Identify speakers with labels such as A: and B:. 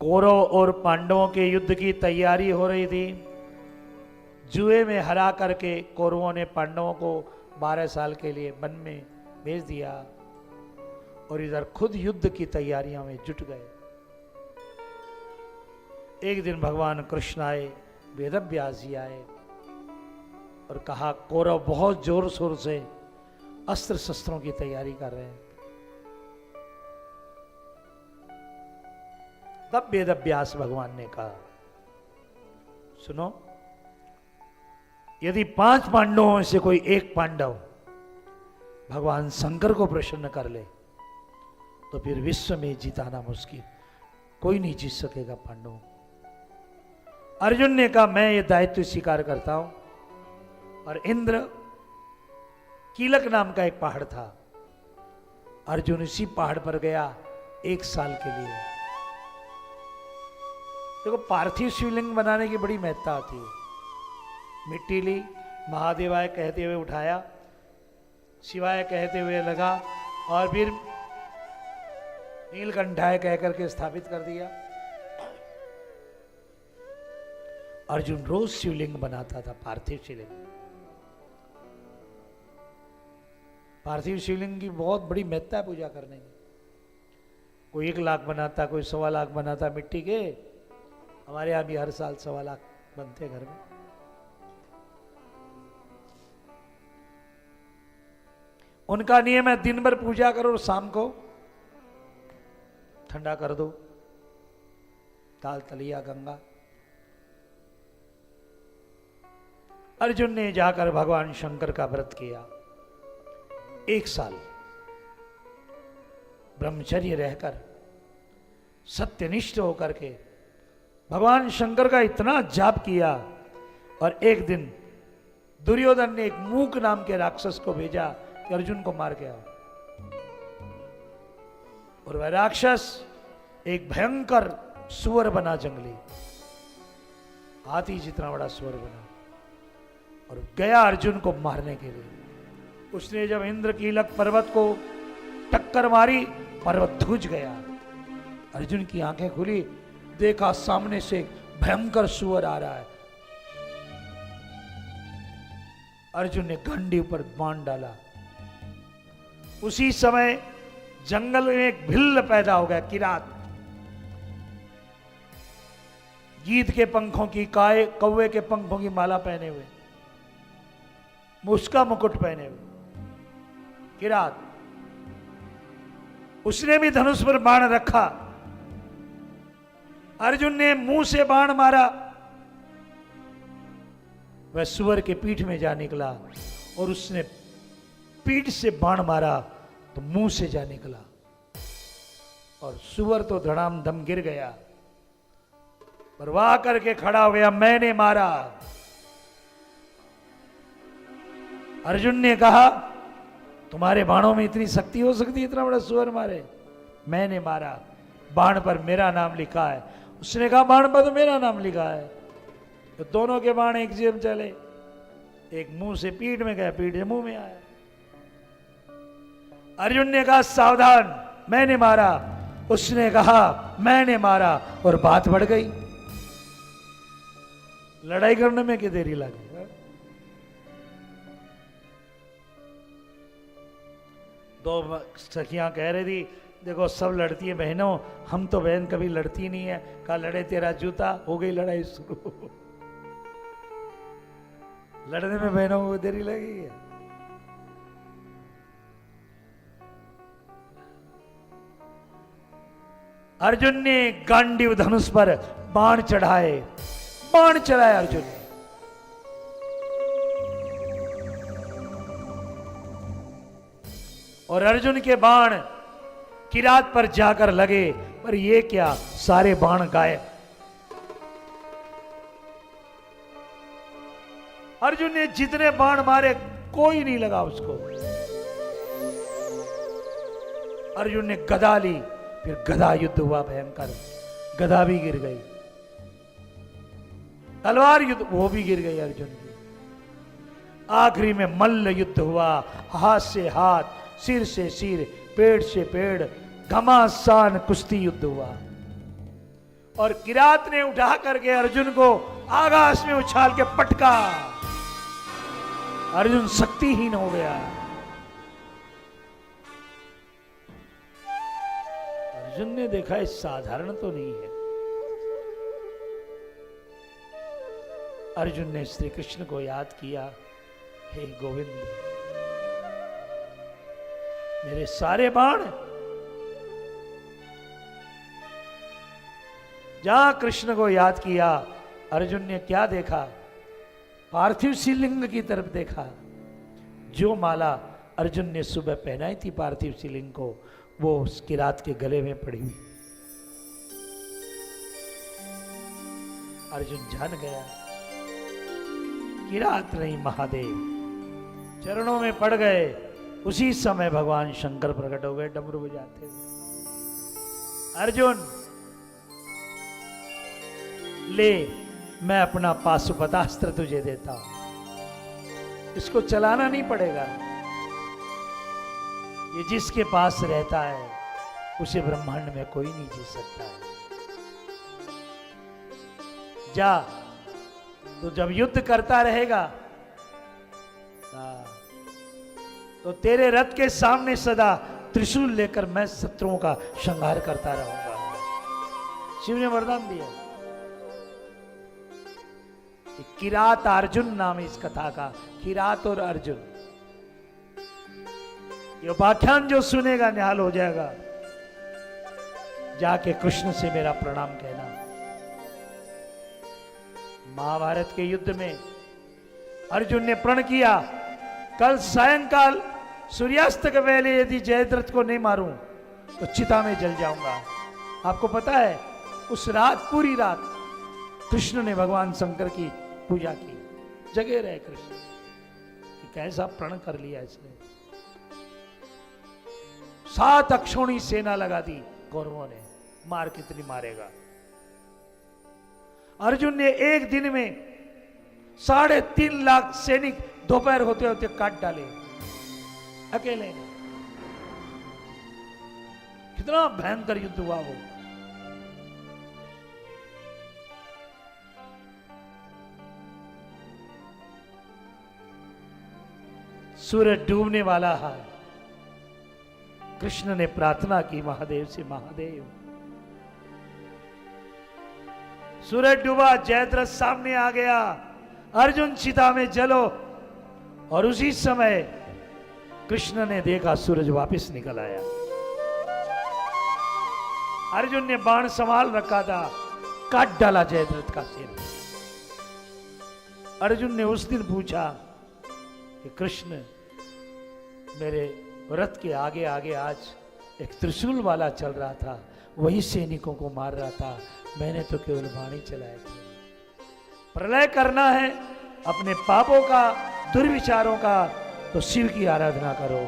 A: कौरव और पांडवों के युद्ध की तैयारी हो रही थी। जुए में हरा करके कौरवों ने पांडवों को 12 साल के लिए वन में भेज दिया और इधर खुद युद्ध की तैयारियों में जुट गए। एक दिन भगवान कृष्ण आए, वेदव्यास जी आए और कहा कौरव बहुत जोर शोर से अस्त्र शस्त्रों की तैयारी कर रहे हैं। तब वेदव्यास भगवान ने कहा सुनो, यदि 5 पांडवों में से कोई एक पांडव भगवान शंकर को प्रसन्न कर ले तो फिर विश्व में जिताना मुश्किल, कोई नहीं जीत सकेगा पांडवों। अर्जुन ने कहा मैं ये दायित्व स्वीकार करता हूं। और इंद्र कीलक नाम का एक पहाड़ था, अर्जुन इसी पहाड़ पर गया 1 साल के लिए। देखो पार्थिव शिवलिंग बनाने की बड़ी महत्ता होती है। मिट्टी ली, महादेवाय कहते हुए उठाया, शिवाय कहते हुए लगा और फिर नीलकंठाय कह करके स्थापित कर दिया। अर्जुन रोज शिवलिंग बनाता था, पार्थिव शिवलिंग। पार्थिव शिवलिंग की बहुत बड़ी महत्ता है पूजा करने की। कोई 1 लाख बनाता, कोई 1.25 लाख बनाता मिट्टी के। हमारे यहां भी हर साल 1.25 लाख बनते घर में। उनका नियम है दिन भर पूजा करो और शाम को ठंडा कर दो, ताल तलिया गंगा। अर्जुन ने जाकर भगवान शंकर का व्रत किया। 1 साल ब्रह्मचर्य रहकर सत्यनिष्ठ होकर के भगवान शंकर का इतना जाप किया। और एक दिन दुर्योधन ने एक मूक नाम के राक्षस को भेजा कि अर्जुन को मार के आओ। और वह राक्षस एक भयंकर सुअर बना, जंगली हाथी जितना बड़ा सुअर बना और गया अर्जुन को मारने के लिए। उसने जब इंद्रकीलक पर्वत को टक्कर मारी, पर्वत धुज गया। अर्जुन की आंखें खुली, देखा सामने से भयंकर सुअर आ रहा है। अर्जुन ने घंटी पर बाण डाला। उसी समय जंगल में एक भिल्ल पैदा हो गया, किरात। गीध के पंखों की, कौवे के पंखों की माला पहने हुए, मुस्का मुकुट पहने हुए किरात। उसने भी धनुष पर बाण रखा। अर्जुन ने मुंह से बाण मारा, वह सुअर के पीठ में जा निकला। और उसने पीठ से बाण मारा तो मुंह से जा निकला और सुअर तो धड़ाम धम गिर गया। परवाह करके खड़ा हो गया, मैंने मारा। अर्जुन ने कहा तुम्हारे बाणों में इतनी शक्ति हो सकती है, इतना बड़ा सुअर मारे? मैंने मारा, बाण पर मेरा नाम लिखा है। उसने कहा बाण पर तो मेरा नाम लिखा है। तो दोनों के बाण एक जेब चले, एक मुंह से पीठ में गया, पीठ से मुंह में आया। अर्जुन ने कहा सावधान, मैंने मारा। उसने कहा मैंने मारा, और बात बढ़ गई। लड़ाई करने में क्या देरी लगी? दो सखियां कह रही थी देखो सब लड़ती है बहनों, हम तो बहन कभी लड़ती नहीं है। कहा लड़े तेरा जूता, हो गई लड़ाई शुरू। लड़ने में बहनों को देरी लगी है। अर्जुन ने गांडीव धनुष पर बाण चढ़ाए, बाण चढ़ाया अर्जुन ने। और अर्जुन के बाण किरात पर जाकर लगे, पर ये क्या, सारे बाण गायब। अर्जुन ने जितने बाण मारे कोई नहीं लगा उसको। अर्जुन ने गदा ली, फिर गदा युद्ध हुआ भयंकर, गदा भी गिर गई। तलवार युद्ध, वो भी गिर गई अर्जुन की। आखिरी में मल्ल युद्ध हुआ, हाथ से हाथ, सिर से सिर, पेड़ से पेड़, घमासान कुश्ती युद्ध हुआ। और किरात ने उठा करके अर्जुन को आकाश में उछाल के पटका। अर्जुन शक्तिहीन हो गया। अर्जुन ने देखा ये साधारण तो नहीं है। अर्जुन ने श्री कृष्ण को याद किया, हे गोविंद, मेरे सारे बाण। जहां कृष्ण को याद किया, अर्जुन ने क्या देखा? पार्थिव शिवलिंग की तरफ देखा। जो माला अर्जुन ने सुबह पहनाई थी पार्थिव शिवलिंग को, वो उस किरात के गले में पड़ी हुई। अर्जुन जान गया किरात नहीं महादेव। चरणों में पड़ गए। उसी समय भगवान शंकर प्रकट हो गए डमरू बजाते हुए। अर्जुन ले, मैं अपना पाशुपतास्त्र तुझे देता हूं। इसको चलाना नहीं पड़ेगा। ये जिसके पास रहता है उसे ब्रह्मांड में कोई नहीं जीत सकता है। जा, तो जब युद्ध करता रहेगा तो तेरे रथ के सामने सदा त्रिशूल लेकर मैं शत्रुओं का संहार करता रहूंगा। शिव ने वरदान दिया। किरात अर्जुन नाम इस कथा का, किरात और अर्जुन। ये उपाख्यान जो सुनेगा निहाल हो जाएगा। जाके कृष्ण से मेरा प्रणाम कहना। महाभारत के युद्ध में अर्जुन ने प्रण किया, कल सायंकाल सूर्यास्त के पहले यदि जयद्रथ को नहीं मारूं तो चिता में जल जाऊंगा। आपको पता है उस रात, पूरी रात कृष्ण ने भगवान शंकर की पूजा की। जगे रहे कृष्ण कि कैसा प्रण कर लिया इसने। 7 अक्षौणी सेना लगा दी कौरवों ने। मार कितनी मारेगा? अर्जुन ने एक दिन में 3.5 लाख सैनिक दोपहर होते होते काट डाले अकेले। कितना भयंकर युद्ध हुआ वो। सूरज डूबने वाला है। कृष्ण ने प्रार्थना की महादेव से, महादेव। सूरज डूबा, जयद्रथ सामने आ गया। अर्जुन चिता में जलो। और उसी समय कृष्ण ने देखा सूरज वापस निकल आया। अर्जुन ने बाण संभाल रखा था, काट डाला जयद्रथ का सिर। अर्जुन ने उस दिन पूछा कि कृष्ण, मेरे रथ के आगे आगे आज एक त्रिशूल वाला चल रहा था, वही सैनिकों को मार रहा था, मैंने तो केवल वाणी चलाए थे। प्रलय करना है अपने पापों का, दुर्विचारों का, तो शिव की आराधना करो।